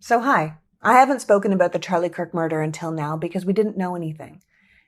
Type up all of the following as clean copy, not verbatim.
So hi, I haven't spoken about the Charlie Kirk murder until now because we didn't know anything.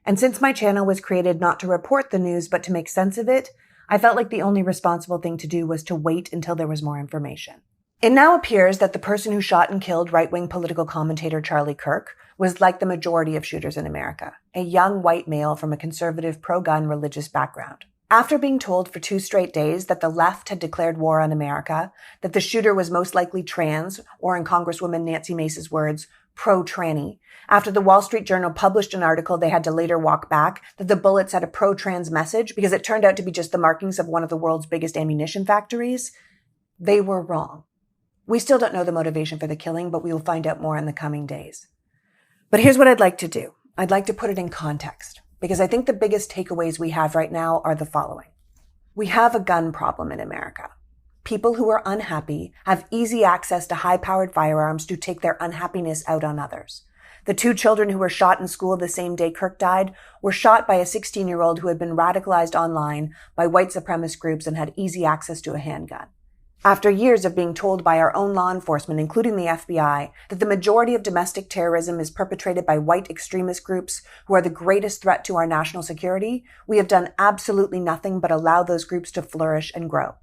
And since my channel was created not to report the news but to make sense of it, I felt like the only responsible thing to do was to wait until there was more information. It now appears that the person who shot and killed right-wing political commentator Charlie Kirk was like the majority of shooters in America, a young white male from a conservative pro-gun religious background. After being told for 2 straight days that the left had declared war on America, that the shooter was most likely trans, or in Congresswoman Nancy Mace's words, pro-tranny, after the Wall Street Journal published an article they had to later walk back that the bullets had a pro-trans message because it turned out to be just the markings of one of the world's biggest ammunition factories, they were wrong. We still don't know the motivation for the killing, but we will find out more in the coming days. But here's what I'd like to do. I'd like to put it in context, because I think the biggest takeaways we have right now are the following. We have a gun problem in America. People who are unhappy have easy access to high-powered firearms to take their unhappiness out on others. The 2 children who were shot in school the same day Kirk died were shot by a 16-year-old who had been radicalized online by white supremacist groups and had easy access to a handgun. After years of being told by our own law enforcement, including the FBI, that the majority of domestic terrorism is perpetrated by white extremist groups who are the greatest threat to our national security, we have done absolutely nothing but allow those groups to flourish and grow.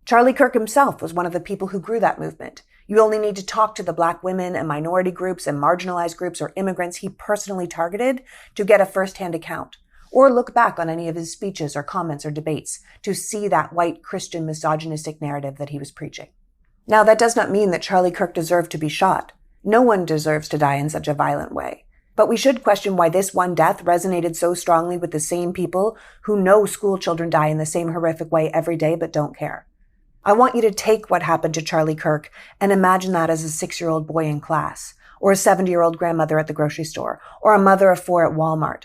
Charlie Kirk himself was one of the people who grew that movement. You only need to talk to the Black women and minority groups and marginalized groups or immigrants he personally targeted to get a first-hand account. Or look back on any of his speeches or comments or debates to see that white Christian misogynistic narrative that he was preaching. Now, that does not mean that Charlie Kirk deserved to be shot. No one deserves to die in such a violent way. But we should question why this one death resonated so strongly with the same people who know school children die in the same horrific way every day but don't care. I want you to take what happened to Charlie Kirk and imagine that as a 6-year-old boy in class, or a 70-year-old grandmother at the grocery store, or a mother of 4 at Walmart.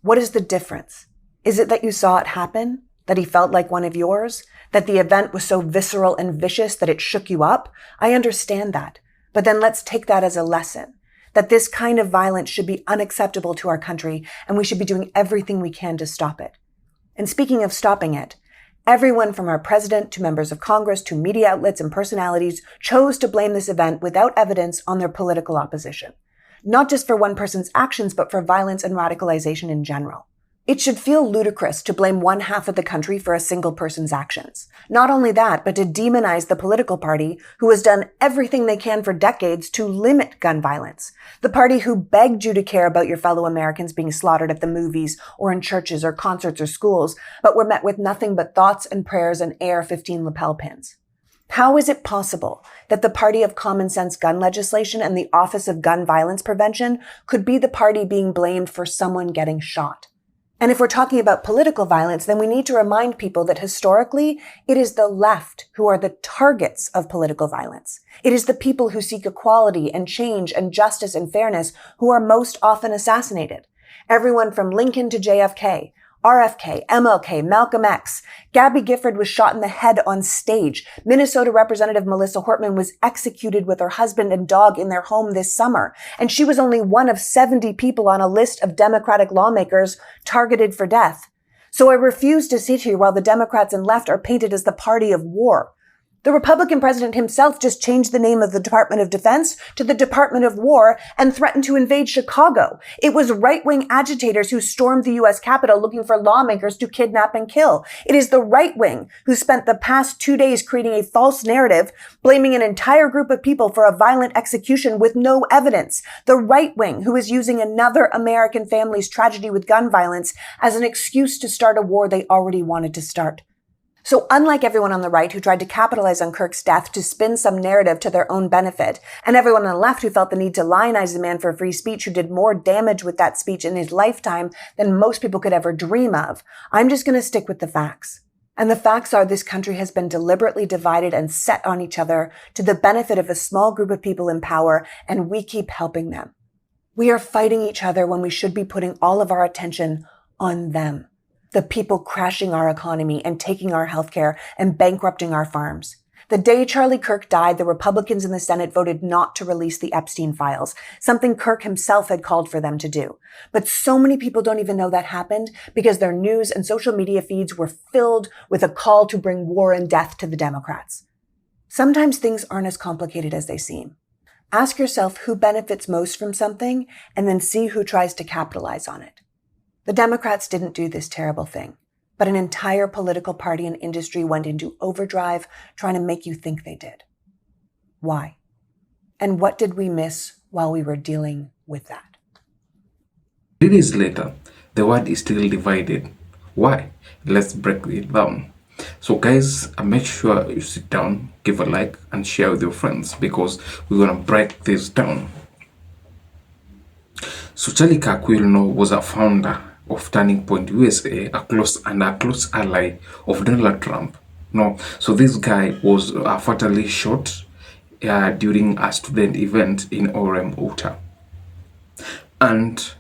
What is the difference? Is it that you saw it happen? That he felt like one of yours? That the event was so visceral and vicious that it shook you up? I understand that. But then let's take that as a lesson. That this kind of violence should be unacceptable to our country, and we should be doing everything we can to stop it. And speaking of stopping it, everyone from our president to members of Congress to media outlets and personalities chose to blame this event without evidence on their political opposition. Not just for one person's actions, but for violence and radicalization in general. It should feel ludicrous to blame one half of the country for a single person's actions. Not only that, but to demonize the political party who has done everything they can for decades to limit gun violence. The party who begged you to care about your fellow Americans being slaughtered at the movies or in churches or concerts or schools, but were met with nothing but thoughts and prayers and AR-15 lapel pins. How is it possible that the party of common sense gun legislation and the Office of Gun Violence Prevention could be the party being blamed for someone getting shot? And if we're talking about political violence, then we need to remind people that historically, it is the left who are the targets of political violence. It is the people who seek equality and change and justice and fairness who are most often assassinated. Everyone from Lincoln to JFK, RFK, MLK, Malcolm X. Gabby Gifford was shot in the head on stage. Minnesota Representative Melissa Hortman was executed with her husband and dog in their home this summer. And she was only one of 70 people on a list of Democratic lawmakers targeted for death. So I refuse to sit here while the Democrats and left are painted as the party of war. The Republican president himself just changed the name of the Department of Defense to the Department of War and threatened to invade Chicago. It was right-wing agitators who stormed the U.S. Capitol looking for lawmakers to kidnap and kill. It is the right wing who spent the past 2 days creating a false narrative, blaming an entire group of people for a violent execution with no evidence. The right wing who is using another American family's tragedy with gun violence as an excuse to start a war they already wanted to start. So unlike everyone on the right who tried to capitalize on Kirk's death to spin some narrative to their own benefit, and everyone on the left who felt the need to lionize a man for free speech who did more damage with that speech in his lifetime than most people could ever dream of, I'm just going to stick with the facts. And the facts are this country has been deliberately divided and set on each other to the benefit of a small group of people in power, and we keep helping them. We are fighting each other when we should be putting all of our attention on them. The people crashing our economy and taking our healthcare and bankrupting our farms. The day Charlie Kirk died, the Republicans in the Senate voted not to release the Epstein files, something Kirk himself had called for them to do. But so many people don't even know that happened because their news and social media feeds were filled with a call to bring war and death to the Democrats. Sometimes things aren't as complicated as they seem. Ask yourself who benefits most from something and then see who tries to capitalize on it. The Democrats didn't do this terrible thing, but an entire political party and industry went into overdrive trying to make you think they did. Why? And what did we miss while we were dealing with that? 3 days later, the world is still divided. Why? Let's break it down. So guys, make sure you sit down, give a like, and share with your friends because we're gonna break this down. So Charlie Kirk, we all know, was a founder of Turning Point USA, a close ally of Donald Trump. No, so this guy was fatally shot during a student event in Orem, Utah. And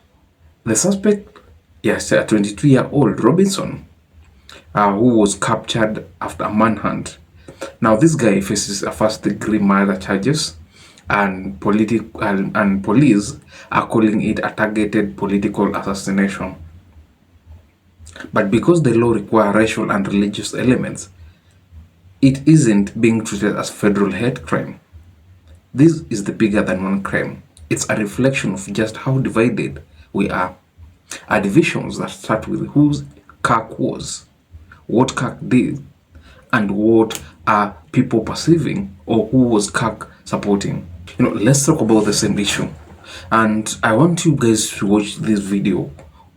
the suspect, yes, a 22-year-old Robinson, who was captured after a manhunt. Now, this guy faces a first-degree murder charges, and police are calling it a targeted political assassination. But because the law requires racial and religious elements, it isn't being treated as federal hate crime. This is the bigger than one crime. It's a reflection of just how divided we are. Our divisions that start with who Kirk was, what Kirk did, and what are people perceiving, or who was Kirk supporting. Let's talk about the same issue. And I want you guys to watch this video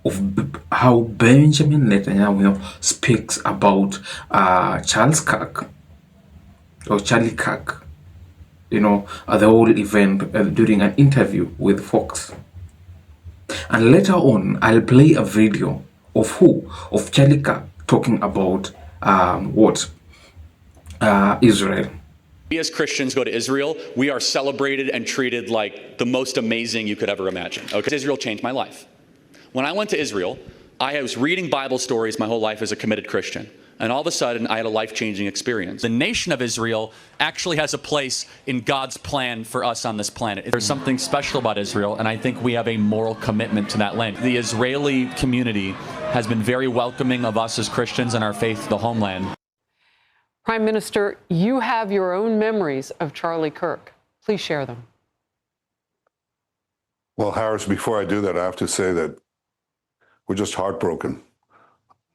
of how Benjamin Netanyahu speaks about Charlie Kirk, the whole event during an interview with Fox. And later on, I'll play a video of Charlie Kirk talking about Israel. We as Christians go to Israel, we are celebrated and treated like the most amazing you could ever imagine. Okay, Israel changed my life. When I went to Israel, I was reading Bible stories my whole life as a committed Christian. And all of a sudden, I had a life-changing experience. The nation of Israel actually has a place in God's plan for us on this planet. There's something special about Israel, and I think we have a moral commitment to that land. The Israeli community has been very welcoming of us as Christians and our faith to the homeland. Prime Minister, you have your own memories of Charlie Kirk. Please share them. Well, Harris, before I do that, I have to say that we're just heartbroken.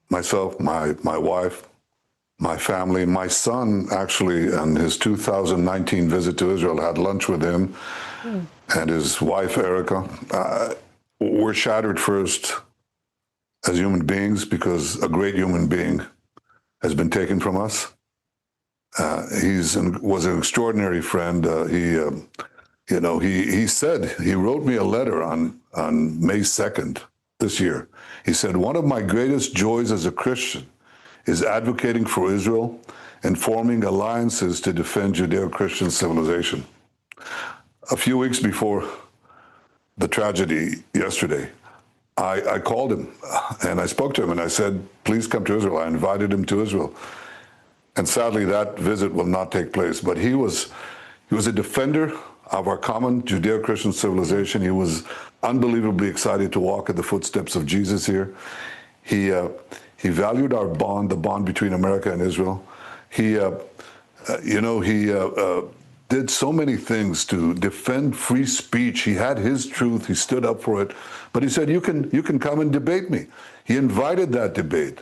Myself, my wife, my family, my son, actually, on his 2019 visit to Israel, had lunch with him and his wife, Erica. We're shattered first as human beings because a great human being has been taken from us. Was an extraordinary friend. He wrote me a letter on May 2nd this year. He said, one of my greatest joys as a Christian is advocating for Israel and forming alliances to defend Judeo-Christian civilization. A few weeks before the tragedy yesterday, I called him and I spoke to him and I said, please come to Israel. I invited him to Israel. And sadly, that visit will not take place. But he was a defender of our common Judeo-Christian civilization. He was unbelievably excited to walk in the footsteps of Jesus here. He valued our bond, the bond between America and Israel. He did so many things to defend free speech. He had his truth. He stood up for it. But he said, you can come and debate me. He invited that debate.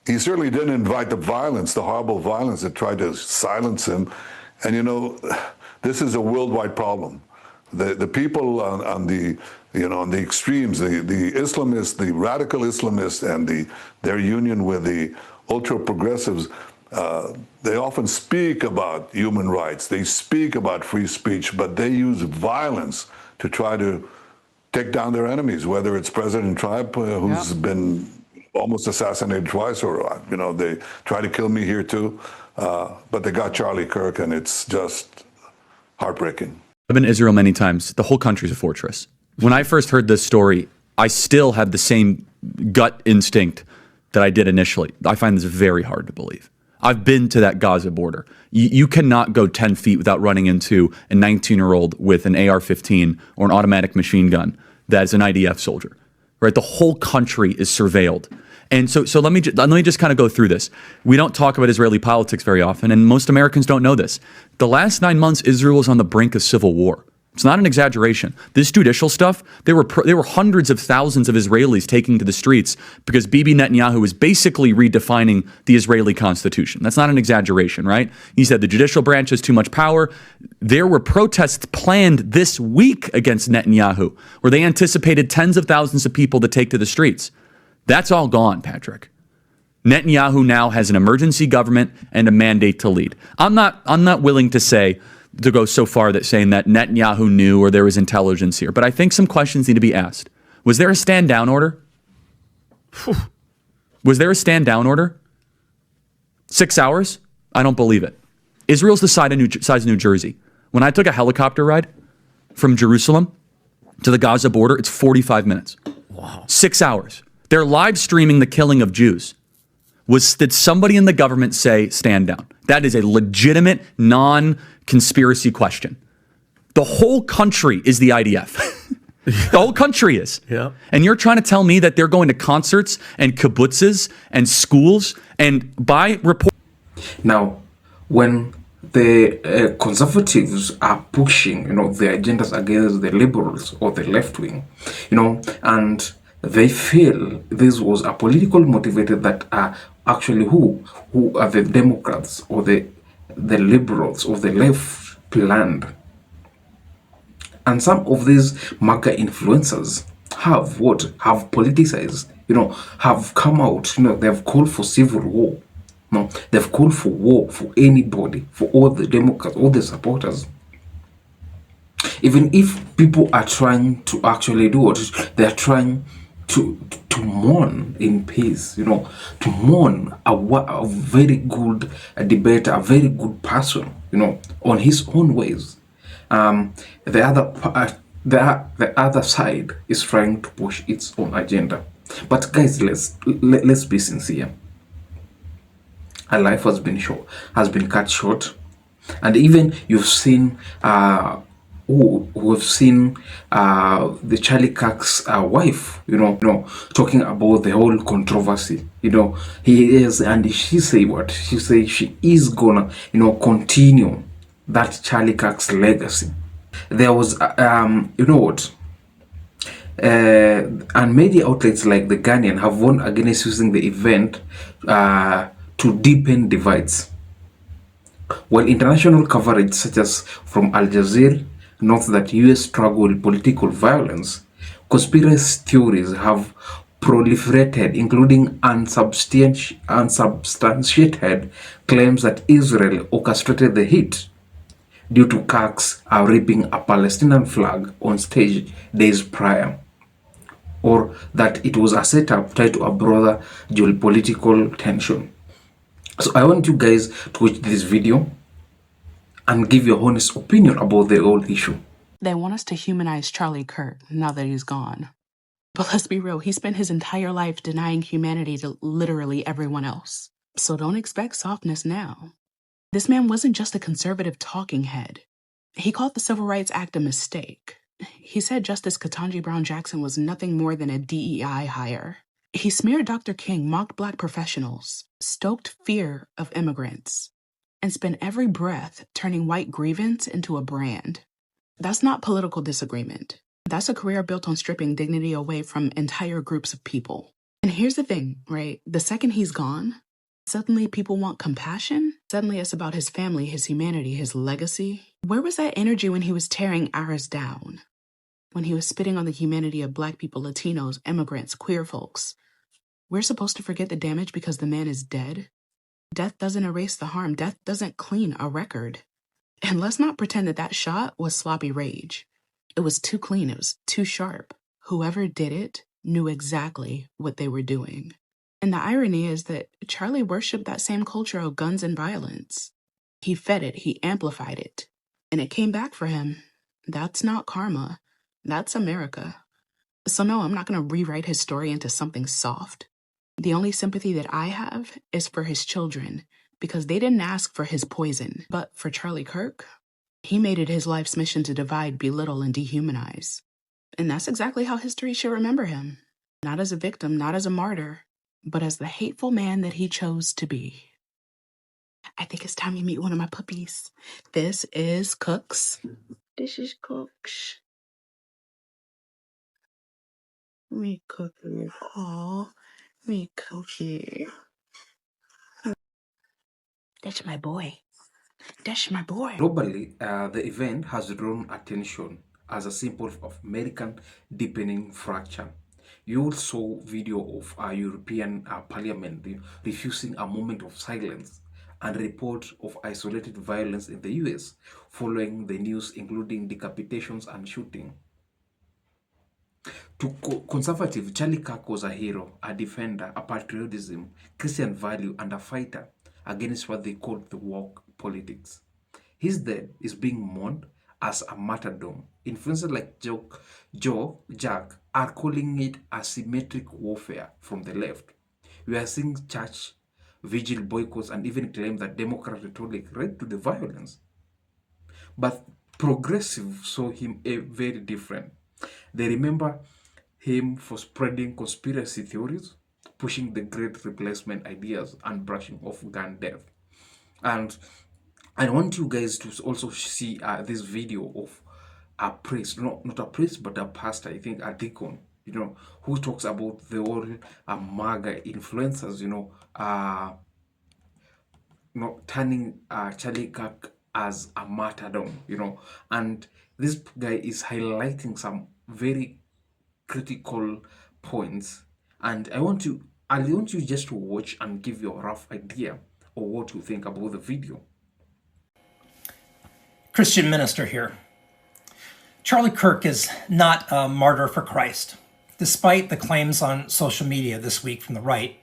He certainly didn't invite the violence, the horrible violence that tried to silence him. And this is a worldwide problem. The people on the extremes, the Islamists, the radical Islamists, and their union with the ultra progressives, they often speak about human rights. They speak about free speech, but they use violence to try to take down their enemies. Whether it's President Trump, who's been almost assassinated twice, or they try to kill me here too. But they got Charlie Kirk, and it's just heartbreaking. I've been to Israel many times. The whole country's a fortress. When I first heard this story, I still had the same gut instinct that I did initially. I find this very hard to believe. I've been to that Gaza border. You cannot go 10 feet without running into a 19-year-old with an AR-15 or an automatic machine gun that is an IDF soldier. Right? The whole country is surveilled. And so let me just kind of go through this. We don't talk about Israeli politics very often, and most Americans don't know this. The last 9 months, Israel was on the brink of civil war. It's not an exaggeration. This judicial stuff, there were hundreds of thousands of Israelis taking to the streets because Bibi Netanyahu is basically redefining the Israeli constitution. That's not an exaggeration, right? He said the judicial branch has too much power. There were protests planned this week against Netanyahu, where they anticipated tens of thousands of people to take to the streets. That's all gone, Patrick. Netanyahu now has an emergency government and a mandate to lead. I'm not willing to go so far that saying that Netanyahu knew or there was intelligence here, but I think some questions need to be asked. Was there a stand down order? Was there a stand down order? 6 hours? I don't believe it. Israel's the size of New Jersey. When I took a helicopter ride from Jerusalem to the Gaza border, it's 45 minutes. Wow. 6 hours. They're live streaming the killing of Jews. Did somebody in the government say stand down? That is a legitimate, non-conspiracy question. The whole country is the IDF. The whole country is. Yeah. And you're trying to tell me that they're going to concerts and kibbutzes and schools and by report. Now, when the conservatives are pushing, their agendas against the liberals or the left wing, and they feel this was a political motivated that are actually who are the Democrats or the liberals or the left planned. And some of these MAGA influencers have politicized, have come out, they've called for civil war. No, they've called for war for anybody, for all the Democrats, all the supporters. Even if people are trying to actually do what they're trying to mourn in peace, to mourn a very good debater, a very good person, on his own ways. The other side is trying to push its own agenda. But guys, let's be sincere. A life has been cut short, and even you've seen we've seen the Charlie Kirk's wife, talking about the whole controversy. He is, and she say what? She say she is gonna, continue that Charlie Kirk's legacy. There was, and media outlets like The Guardian have warned against using the event to deepen divides. While international coverage such as from Al Jazeera notes that US struggle with political violence, conspiracy theories have proliferated, including unsubstantiated claims that Israel orchestrated the hit due to Kirk's ripping a Palestinian flag on stage days prior, or that it was a setup tied to a broader geopolitical tension. So I want you guys to watch this video and give your honest opinion about the whole issue. They want us to humanize Charlie Kirk now that he's gone. But let's be real, he spent his entire life denying humanity to literally everyone else. So don't expect softness now. This man wasn't just a conservative talking head. He called the Civil Rights Act a mistake. He said Justice Ketanji Brown Jackson was nothing more than a DEI hire. He smeared Dr. King, mocked Black professionals, stoked fear of immigrants, and spent every breath turning white grievance into a brand. That's not political disagreement. That's a career built on stripping dignity away from entire groups of people. And here's the thing, right? The second he's gone, suddenly people want compassion. Suddenly it's about his family, his humanity, his legacy. Where was that energy when he was tearing ours down? When he was spitting on the humanity of Black people, Latinos, immigrants, queer folks? We're supposed to forget the damage because the man is dead? Death doesn't erase the harm. Death doesn't clean a record. And let's not pretend that shot was sloppy rage. It was too clean. It was too sharp. Whoever did it knew exactly what they were doing. And the irony is that Charlie worshiped that same culture of guns and violence. He fed it. He amplified it. And it came back for him. That's not karma. That's America. So no, I'm not going to rewrite his story into something soft. The only sympathy that I have is for his children, because they didn't ask for his poison. But for Charlie Kirk, he made it his life's mission to divide, belittle, and dehumanize. And that's exactly how history should remember him. Not as a victim, not as a martyr, but as the hateful man that he chose to be. I think it's time you meet one of my puppies. This is Cooks. This is Cooks. Me Cookie. Aw, me Cookie. That's my boy. That's my boy. Globally, the event has drawn attention as a symbol of American deepening fracture. You all saw video of our European Parliament refusing a moment of silence and report of isolated violence in the US following the news including decapitations and shooting. To conservative, Charlie Kirk was a hero, a defender, a patriotism, Christian value, and a fighter against what they called the woke politics. His death is being mourned as a martyrdom. Influencers like Jack are calling it asymmetric warfare from the left. We are seeing church vigil boycotts and even claim that Democrat rhetoric led to the violence. But progressives saw him very different. They remember him for spreading conspiracy theories, pushing the great replacement ideas, and brushing off gun death. And I want you guys to also see this video of a priest, no, not a priest, but a pastor, I think a deacon, who talks about the whole MAGA influencers, turning Charlie Kirk as a martyrdom, and this guy is highlighting some very critical points, and I want you just to watch and give you a rough idea of what you think about the video. Christian minister here. Charlie Kirk is not a martyr for Christ, despite the claims on social media this week from the right.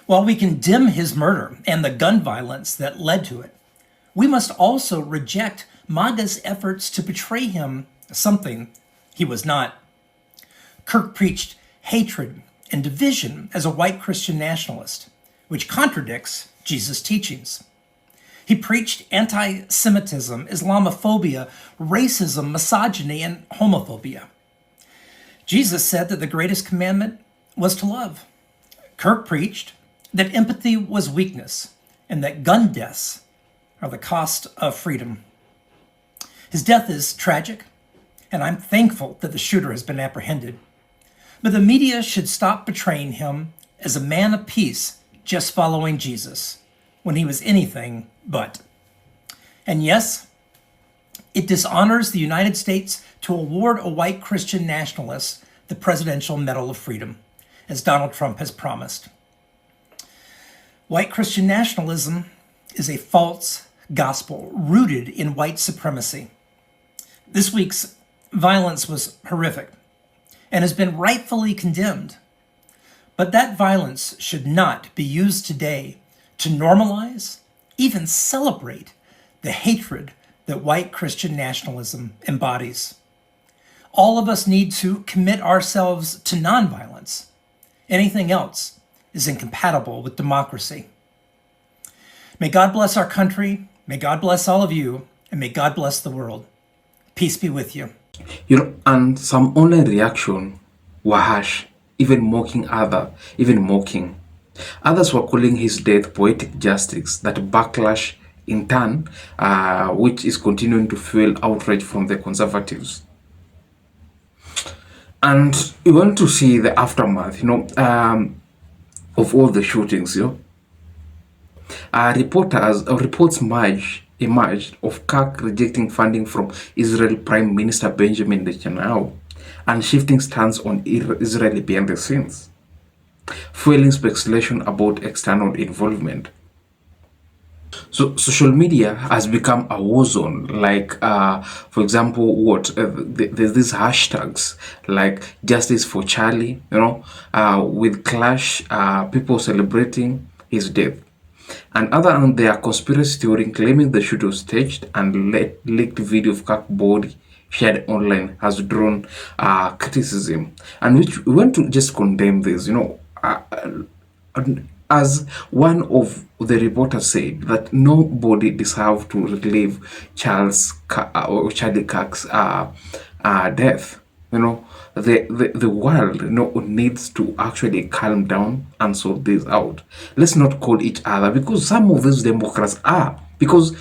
While we condemn his murder and the gun violence that led to it, we must also reject MAGA's efforts to portray him as something he was not. Kirk preached hatred and division as a white Christian nationalist, which contradicts Jesus' teachings. He preached anti-Semitism, Islamophobia, racism, misogyny, and homophobia. Jesus said that the greatest commandment was to love. Kirk preached that empathy was weakness and that gun deaths are the cost of freedom. His death is tragic, and I'm thankful that the shooter has been apprehended. But the media should stop portraying him as a man of peace just following Jesus, when he was anything but. And yes, it dishonors the United States to award a white Christian nationalist the Presidential Medal of Freedom, as Donald Trump has promised. White Christian nationalism is a false gospel rooted in white supremacy. This week's violence was horrific and has been rightfully condemned. But that violence should not be used today to normalize, even celebrate, the hatred that white Christian nationalism embodies. All of us need to commit ourselves to nonviolence. Anything else is incompatible with democracy. May God bless our country, may God bless all of you, and may God bless the world. Peace be with you. And some online reaction were harsh, even mocking. Others were calling his death poetic justice, that backlash in turn, which is continuing to fuel outrage from the conservatives. And you want to see the aftermath, of all the shootings, reports emerged of Kirk rejecting funding from Israel Prime Minister Benjamin Netanyahu and shifting stance on Israel behind the scenes, fueling speculation about external involvement. So social media has become a war zone. Like, for example, there's these hashtags like "Justice for Charlie," with clash, people celebrating his death. And other than their conspiracy theory claiming the shooting was staged and leaked video of Kirk's body shared online has drawn criticism, and which we want to just condemn this. As one of the reporters said, that nobody deserved to relive Charlie Kirk's death. You know, the world, needs to actually calm down and sort this out. Let's not call each other, because some of these Democrats are, because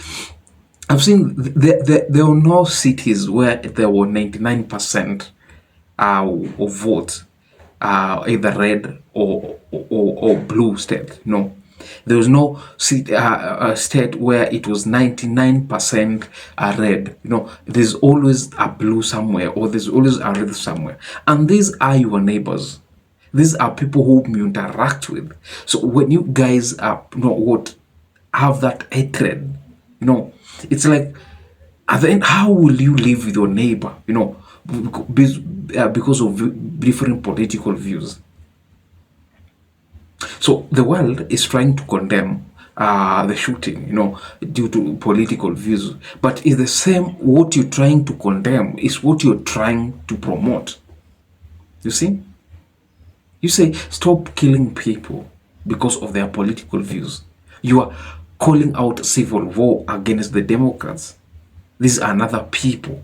I've seen there are no cities where there were 99% of votes, either red or blue state. No, there was no state where it was 99% red. There's always a blue somewhere, or there's always a red somewhere. And these are your neighbors. These are people whom you interact with. So when you guys have that hatred, it's like, at the end, how will you live with your neighbor? Because of different political views. So the world is trying to condemn the shooting, due to political views. But it's the same, what you're trying to condemn is what you're trying to promote. You see? You say, stop killing people because of their political views. You are calling out civil war against the Democrats. These are another people.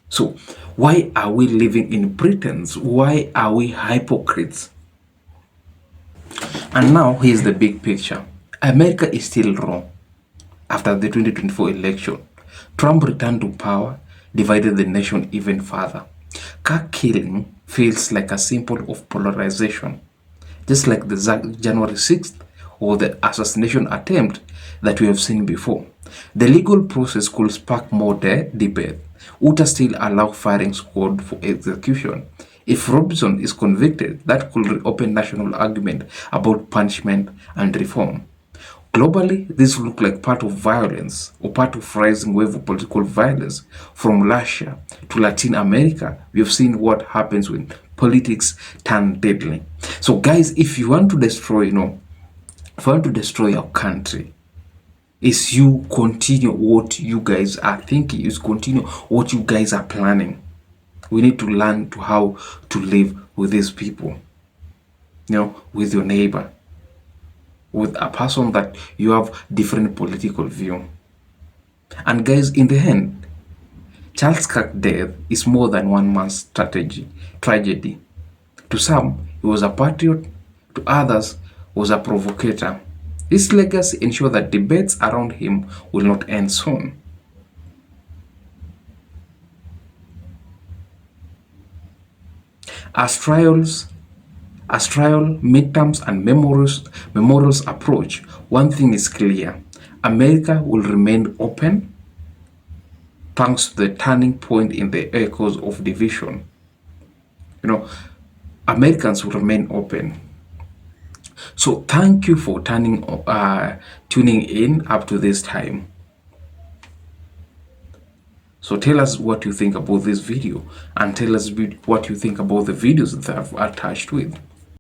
So why are we living in pretense? Why are we hypocrites? And now here's the big picture. America is still wrong. After the 2024 election, Trump returned to power, divided the nation even further. Car killing feels like a symbol of polarization, just like the January 6th or the assassination attempt that we have seen before. The legal process could spark more debate. Would still allow firing squad for execution? If Robinson is convicted, that could reopen national argument about punishment and reform. Globally, this looks like part of violence, or part of rising wave of political violence. From Russia to Latin America, we have seen what happens when politics turn deadly. So guys, if you want to destroy, your country, is you continue what you guys are thinking, is continue what you guys are planning. We need to learn to how to live with these people, with your neighbor, with a person that you have different political view. And guys, in the end, Charles Kirk's death is more than one man's tragedy. To some, he was a patriot. To others, was a provocator. His legacy ensures that debates around him will not end soon. As trial, midterms, and memorials approach, one thing is clear: America will remain open, thanks to the turning point in the echoes of division. Americans will remain open. So thank you for tuning in up to this time. So tell us what you think about this video, and tell us what you think about the videos that I've attached with.